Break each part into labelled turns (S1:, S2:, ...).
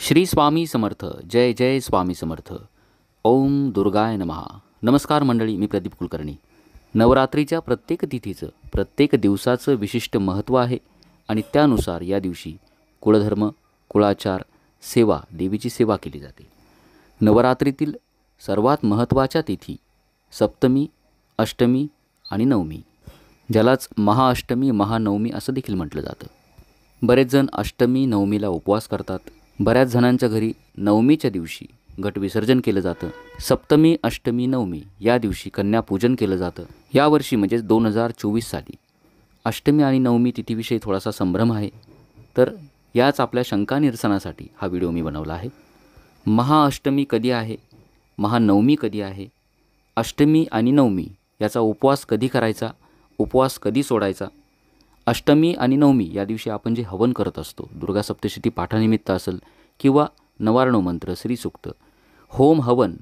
S1: श्री स्वामी समर्थ. जय जय स्वामी समर्थ. ओम दुर्गाय नमः. नमस्कार मंडळी, मी प्रदीप कुलकर्णी. नवरात्रीच्या प्रत्येक तिथीचं, प्रत्येक दिवसाचं विशिष्ट महत्त्व आहे आणि त्यानुसार या दिवशी कुळधर्म, कुळाचार, सेवा, देवीची सेवा केली जाते. नवरात्रीतील सर्वात महत्त्वाच्या तिथी सप्तमी, अष्टमी आणि नवमी, ज्यालाच महाअष्टमी, महानवमी असं देखील म्हटलं जातं. बरेच जण अष्टमी, नवमीला उपवास करतात. बऱ्याच जणांच्या घरी नवमीच्या दिवशी घट विसर्जन केलं जातं. सप्तमी, अष्टमी, नवमी या दिवशी कन्यापूजन केलं जातं. यावर्षी म्हणजेच 2024 साली अष्टमी आणि नवमी तिथीविषयी थोडासा संभ्रम आहे. तर याच आपल्या शंका निरसनासाठी हा व्हिडिओ मी बनवला आहे. महाअष्टमी कधी आहे, महानवमी कधी आहे, अष्टमी आणि नवमी याचा उपवास कधी करायचा, उपवास कधी सोडायचा, अष्टमी आणि नवमी या दिवशी आपण जे हवन करत असतो, दुर्गा सप्तशती पाठानिमित्त असेल किंवा नवारणव मंत्र, श्रीसूक्त, होम हवन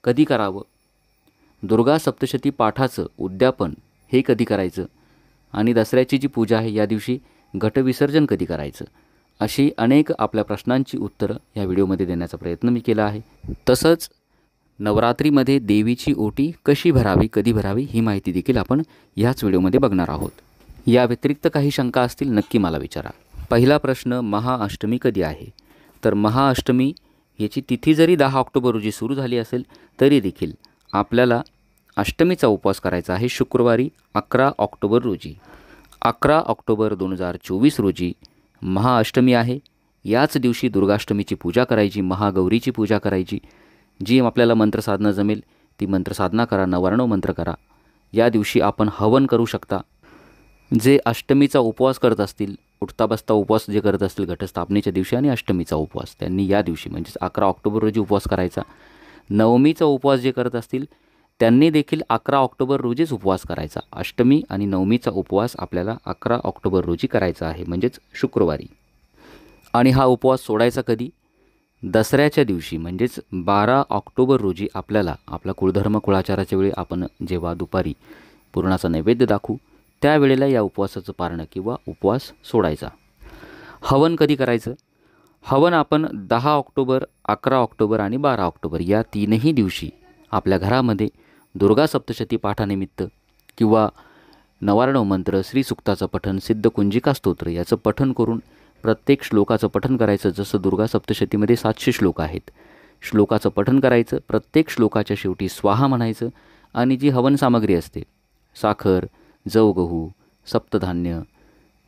S1: कधी करावं, दुर्गा सप्तशती पाठाचं उद्यापन हे कधी करायचं आणि दसऱ्याची जी पूजा आहे या दिवशी घटविसर्जन कधी करायचं, अशी अनेक आपल्या प्रश्नांची उत्तरं या व्हिडिओमध्ये देण्याचा प्रयत्न मी केला आहे. तसंच नवरात्रीमध्ये देवीची ओटी कशी भरावी, कधी भरावी ही माहिती देखील आपण ह्याच व्हिडिओमध्ये बघणार आहोत. या व्यतिरिक्त काही शंका असतील नक्की मला विचारा. पहिला प्रश्न, महाअष्टमी कधी आहे? तर महाअष्टमी याची तिथी जरी 10 ऑक्टोबर रोजी सुरू झाली असेल तरी देखील आपल्याला अष्टमीचा उपवास करायचा आहे शुक्रवारी 11 ऑक्टोबर रोजी. 11 ऑक्टोबर 2024 रोजी महाअष्टमी आहे. याच दिवशी दुर्गाष्टमीची पूजा करायची, महागौरीची पूजा करायची. जी आपल्याला मंत्रसाधना जमेल ती मंत्रसाधना करा, नवारणव मंत्र करा. या दिवशी आपण हवन करू शकता. जे अष्टमीचा उपवास करत असतील, उठता बसता उपवास जे करत असतील घटस्थापनेच्या दिवशी आणि अष्टमीचा उपवास, त्यांनी या दिवशी म्हणजेच 11 ऑक्टोबर रोजी उपवास करायचा. नवमीचा उपवास जे करत असतील त्यांनी देखील 11 ऑक्टोबर रोजीच उपवास करायचा. अष्टमी आणि नवमीचा उपवास आपल्याला 11 ऑक्टोबर रोजी करायचा आहे, म्हणजेच शुक्रवारी. आणि हा उपवास सोडायचा कधी? दसऱ्याच्या दिवशी म्हणजेच 12 ऑक्टोबर रोजी आपल्याला आपला कुळधर्म, कुळाचाराच्या वेळी आपण जेव्हा दुपारी पुरणाचा नैवेद्य दाखवू त्यावेळेला या उपवासाचं पारणं किंवा उपवास सोडायचा. हवन कधी करायचं? हवन आपण 10 ऑक्टोबर, 11 ऑक्टोबर आणि 12 ऑक्टोबर या तीनही दिवशी आपल्या घरामध्ये दुर्गा सप्तशती पाठानिमित्त किंवा नवारणव मंत्र, श्रीसूक्ताचं पठन, सिद्धकुंजिका स्तोत्र याचं पठन करून प्रत्येक श्लोकाचं पठन करायचं. जसं दुर्गा सप्तशतीमध्ये 700 श्लोक आहेत. श्लोकाचं पठन करायचं. प्रत्येक श्लोकाच्या शेवटी स्वाहा म्हणायचं आणि जी हवन सामग्री असते, साखर, जव, गहू, सप्तधान्य,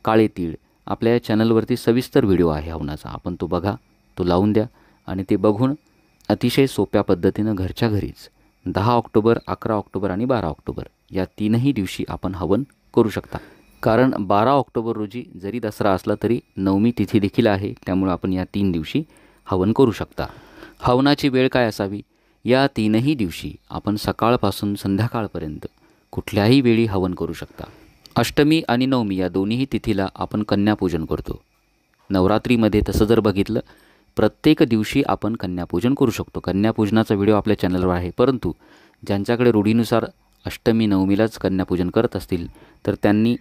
S1: काळे तीळ, आपल्या या चॅनलवरती सविस्तर व्हिडिओ आहे हवनाचा. आपण तो बघा, तो लावून द्या आणि ते बघून अतिशय सोप्या पद्धतीनं घरच्या घरीच 10 ऑक्टोबर, 11 ऑक्टोबर आणि 12 ऑक्टोबर या तीनही दिवशी आपण हवन करू शकता. कारण 12 ऑक्टोबर रोजी जरी दसरा असला तरी नवमी तिथी देखील आहे, त्यामुळे आपण या 3 दिवशी हवन करू शकता. हवनाची वेळ काय असावी? या तीनही दिवशी आपण सकाळपासून संध्याकाळपर्यंत कुठल्याही वेळी हवन करू शकता. अष्टमी आणि नवमी या दोन्हीही तिथीला आपण कन्यापूजन करतो. नवरात्रीमध्ये तसं जर बघितलं प्रत्येक दिवशी आपण कन्यापूजन करू शकतो. कन्यापूजनाचा व्हिडिओ आपल्या चॅनलवर आहे. परंतु ज्यांच्याकडे रूढीनुसार अष्टमी, नवमीलाच कन्यापूजन करत असतील तर त्यांनी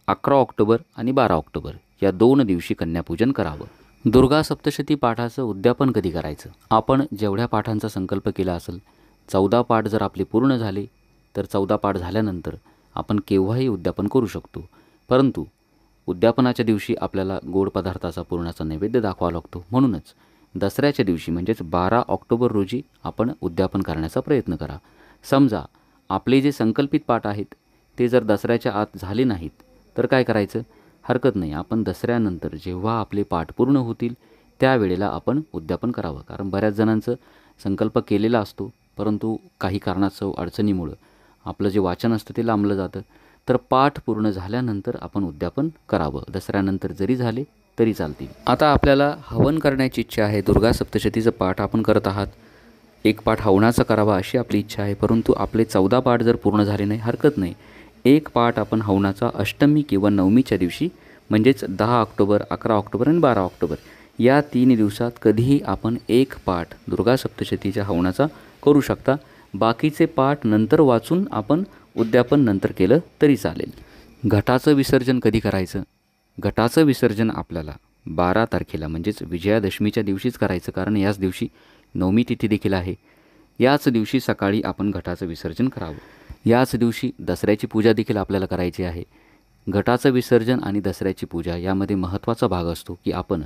S1: 11 ऑक्टोबर आणि 12 ऑक्टोबर या 2 दिवशी कन्यापूजन करावं. दुर्गा सप्तशती पाठाचं उद्यापन कधी करायचं? आपण जेवढ्या पाठांचा संकल्प केला असेल, 14 पाठ जर आपले पूर्ण झाले तर 14 पाठ झाल्यानंतर आपण केव्हाही उद्यापन करू शकतो. परंतु उद्यापनाच्या दिवशी आपल्याला गोड पदार्थाचा पुरणाचा नैवेद्य दाखवावा लागतो. म्हणूनच दसऱ्याच्या दिवशी म्हणजेच 12 ऑक्टोबर रोजी आपण उद्यापन करण्याचा प्रयत्न करा. समजा आपले जे संकल्पित पाठ आहेत ते जर दसऱ्याच्या आत झाले नाहीत तर काय करायचं? हरकत नाही, आपण दसऱ्यानंतर जेव्हा आपले पाठ पूर्ण होतील त्यावेळेला आपण उद्यापन करावं. कारण बऱ्याच जणांचं संकल्प केलेला असतो, परंतु काही कारणास्तव अडचणीमुळं आपलं जे वाचन असतं ते लांबलं जातं. तर पाठ पूर्ण झाल्यानंतर आपण उद्यापन करावं. दसऱ्यानंतर जरी झाले तरी चालतील. आता आपल्याला हवन करण्याची इच्छा आहे. दुर्गा सप्तशतीचं पाठ आपण करत आहात, एक पाठ हवनाचा करावा अशी आपली इच्छा आहे. परंतु आपले 14 पाठ जर पूर्ण झाले नाही, हरकत नाही, एक पाठ आपण हवनाचा अष्टमी किंवा नवमीच्या दिवशी म्हणजेच 10 ऑक्टोबर, 11 ऑक्टोबर आणि 12 ऑक्टोबर या 3 दिवसात कधीही आपण एक पाठ दुर्गा सप्तशतीच्या हवनाचा करू शकता. बाकीचे पाठ नंतर वाचून आपण उद्यापन नंतर केलं तरी चालेल. घटाचं विसर्जन कधी करायचं? घटाचं विसर्जन आपल्याला 12 तारखेला म्हणजेच विजयादशमीच्या दिवशीच करायचं, कारण याच दिवशी नवमी तिथी देखील आहे. याच दिवशी सकाळी आपण घटाचं विसर्जन करावं. याच दिवशी दसऱ्याची पूजा देखील आपल्याला करायची आहे. घटाचं विसर्जन आणि दसऱ्याची पूजा यामध्ये महत्त्वाचा भाग असतो की आपण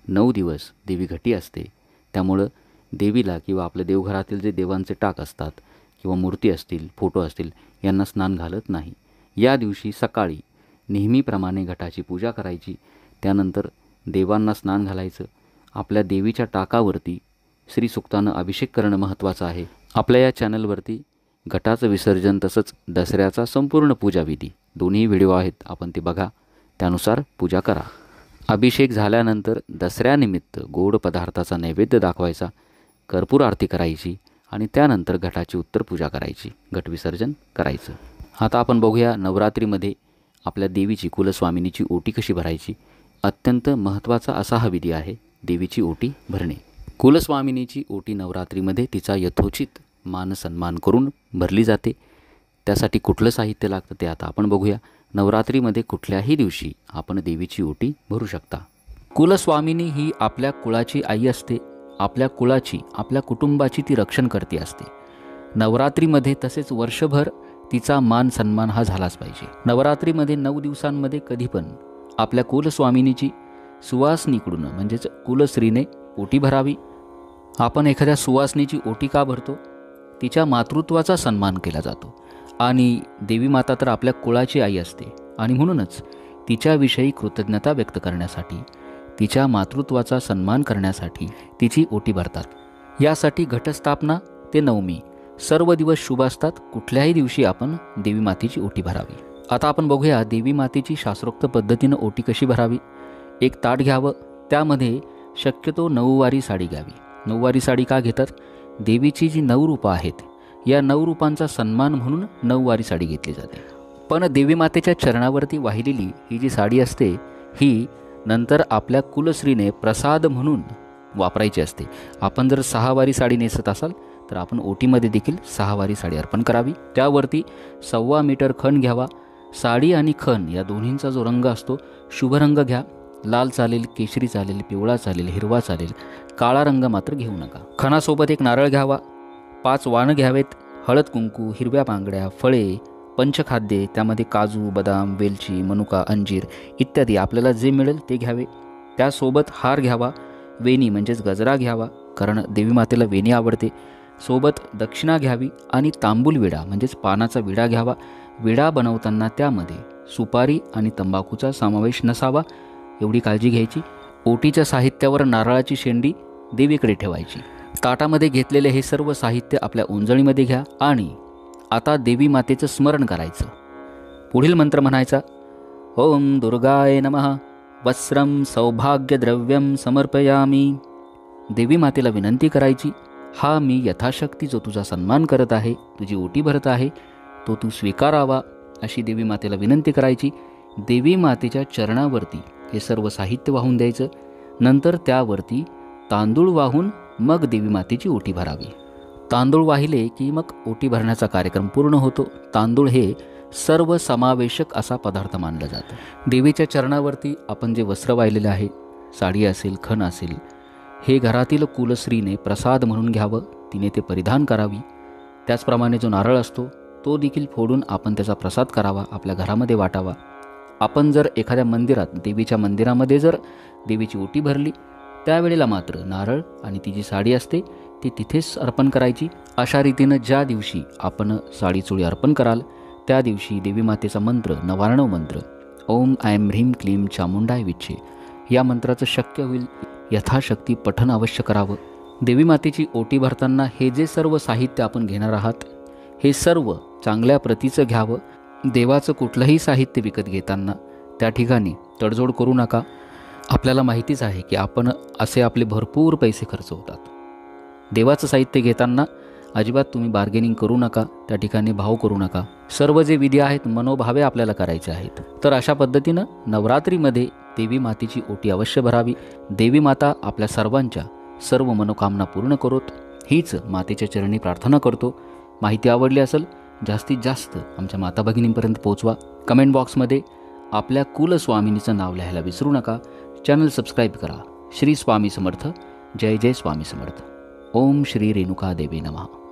S1: 9 दिवस देवी घटी असते, त्यामुळं देवीला किंवा आपल्या देवघरातील जे देवांचे टाक असतात किंवा मूर्ती असतील, फोटो असतील, यांना स्नान घालत नाही. या दिवशी सकाळी नेहमीप्रमाणे घटाची पूजा करायची. त्यानंतर देवांना स्नान घालायचं. आपल्या देवीच्या टाकावरती श्रीसुक्तानं अभिषेक करणं महत्त्वाचं आहे. आपल्या या चॅनलवरती घटाचं विसर्जन तसंच दसऱ्याचा संपूर्ण पूजाविधी दोन्ही व्हिडिओ आहेत, आपण ते बघा, त्यानुसार पूजा करा. अभिषेक झाल्यानंतर दसऱ्यानिमित्त गोड पदार्थाचा नैवेद्य दाखवायचा, कर्पूर आरती करायची आणि त्यानंतर घटाची उत्तर पूजा करायची, घट विसर्जन करायचं. आता आपण बघूया नवरात्रीमध्ये आपल्या देवीची कुलस्वामिनीची ओटी कशी भरायची. अत्यंत महत्त्वाचा असा हा विधी आहे देवीची ओटी भरणे. कुलस्वामिनीची ओटी नवरात्रीमध्ये तिचा यथोचित मान सन्मान करून भरली जाते. त्यासाठी कुठलं साहित्य लागतं ते आता आपण बघूया. नवरात्रीमध्ये कुठल्याही दिवशी आपण देवीची ओटी भरू शकता. कुलस्वामिनी ही आपल्या कुळाची आई असते. आपल्या कुळाची, आपल्या कुटुंबाची ती रक्षणकर्ती असते. नवरात्रीमध्ये तसेच वर्षभर तिचा मान सन्मान हा झालाच पाहिजे. नवरात्रीमध्ये 9 दिवसांमध्ये कधी पण आपल्या कुलस्वामिनीची सुवासनीकडून म्हणजेच कुलस्त्रीने ओटी भरावी. आपण एखाद्या सुवासनीची ओटी का भरतो? तिच्या मातृत्वाचा सन्मान केला जातो आणि देवी माता तर आपल्या कुळाची आई असते आणि म्हणूनच तिच्याविषयी कृतज्ञता व्यक्त करण्यासाठी, तिच्या मातृत्वाचा सन्मान करण्यासाठी तिची ओटी भरतात. यासाठी घटस्थापना ते नवमी सर्व दिवस शुभ असतात. कुठल्याही दिवशी आपण देवी मातेची ओटी भरावी. आता आपण बघूया देवी मातेची शास्त्रोक्त पद्धतीनं ओटी कशी भरावी. एक ताट घ्यावं, त्यामध्ये शक्यतो 9 वारी साडी घ्यावी. 9 वारी साडी का घेतात? देवीची जी 9 रूपं आहेत, या 9 रूपांचा सन्मान म्हणून 9 वारी साडी घेतली जाते. पण देवी मातेच्या चरणावरती वाहिलेली ही जी साडी असते, ही नंतर आपल्या कुलश्रीने प्रसाद म्हणून वापरायची असते. आपण जर 6 वारी साडी नेसत असाल तर आपण ओटीमध्ये देखील 6 वारी साडी अर्पण करावी. त्यावरती 1.25 मीटर खण घ्यावा. साडी आणि खण या दोन्हींचा जो रंग असतो, शुभ रंग घ्या. लाल चालेल, केशरी चालेल, पिवळा चालेल, हिरवा चालेल, काळा रंग मात्र घेऊ नका. खणासोबत एक नारळ घ्यावा. 5 वाणं घ्यावेत. हळद कुंकू, हिरव्या बांगड्या, फळे, पंचखाद्ये, त्यामध्ये काजू, बदाम, वेलची, मनुका, अंजीर इत्यादी आपल्याला जे मिळेल ते घ्यावे. त्यासोबत हार घ्यावा. वेणी म्हणजेच गजरा घ्यावा, कारण देवी मातेला वेणी आवडते. सोबत दक्षिणा घ्यावी आणि तांबूल विडा म्हणजेच पानाचा विडा घ्यावा. विडा बनवताना त्यामध्ये सुपारी आणि तंबाखूचा समावेश नसावा, एवढी काळजी घ्यायची. ओटीच्या साहित्यावर नारळाची शेंडी देवीकडे ठेवायची. ताटामध्ये घेतलेले हे सर्व साहित्य आपल्या ओंजळीमध्ये घ्या आणि आता देवी मातेचं स्मरण करायचं. पुढील मंत्र म्हणायचा, ओम दुर्गाय नमः वस्त्रं सौभाग्यद्रव्यं समर्पयामी. देवी मातेला विनंती करायची, हा मी यथाशक्ती जो तुझा सन्मान करत आहे, तुझी ओटी भरत आहे, तो तू स्वीकारावा, अशी देवी मातेला विनंती करायची. देवी मातेच्या चरणावरती हे सर्व साहित्य वाहून द्यायचं. नंतर त्यावरती तांदूळ वाहून मग देवी मातेची ओटी भरावी. तांदूळ वाहिले की मग ओटी भरण्याचा कार्यक्रम पूर्ण होतो. तांदूळ हे सर्व समावेशक असा पदार्थ मानला जातो. देवीच्या चरणावरती आपण जे वस्त्र वाहिलेले आहे, साडी असेल, खण असेल, हे घरातील कुलस्त्रीने प्रसाद म्हणून घ्यावं. तिने ते परिधान करावी. त्याचप्रमाणे जो नारळ असतो तो देखील फोडून आपण त्याचा प्रसाद करावा, आपल्या घरामध्ये वाटावा. आपण जर एखाद्या मंदिरात, देवीच्या मंदिरामध्ये जर देवीची ओटी भरली, त्यावेळेला मात्र नारळ आणि ती जी साडी असते ती तिथेच अर्पण करायची. अशा रीतीनं ज्या दिवशी आपण साडी चोळी अर्पण कराल त्या दिवशी देवी मातेचा मंत्र, 99 मंत्र, ओम ऐं ह्रीं क्लीं चामुंडाय विच्चे, या मंत्राचं शक्य होईल यथाशक्ती पठण अवश्य करावं. देवी मातेची ओटी भरताना हे जे सर्व साहित्य आपण घेणार आहात, हे सर्व चांगल्या प्रतीचं घ्यावं. देवाचं कुठलंही साहित्य विकत घेताना त्या ठिकाणी तडजोड करू नका. आपल्याला माहितीच आहे की आपण असे आपले भरपूर पैसे खर्च होतात. देवाचं साहित्य घेताना अजिबात तुम्ही बार्गेनिंग करू नका, त्या ठिकाणी भाव करू नका. सर्व जे विधी आहेत मनोभावे आपल्याला करायचे आहेत. तर अशा पद्धतीनं नवरात्रीमध्ये देवी मातेची ओटी अवश्य भरावी. देवी माता आपल्या सर्वांच्या सर्व मनोकामना पूर्ण करोत, हीच मातेच्या चरणी प्रार्थना करतो. माहिती आवडली असेल जास्तीत जास्त आमच्या माता भगिनींपर्यंत पोहोचवा. कमेंट बॉक्समध्ये आपल्या कुलस्वामिनीचं नाव लिहायला विसरू नका. चॅनल सबस्क्राईब करा. श्री स्वामी समर्थ. जय जय स्वामी समर्थ. ओम श्री रेणुका देवी नमः.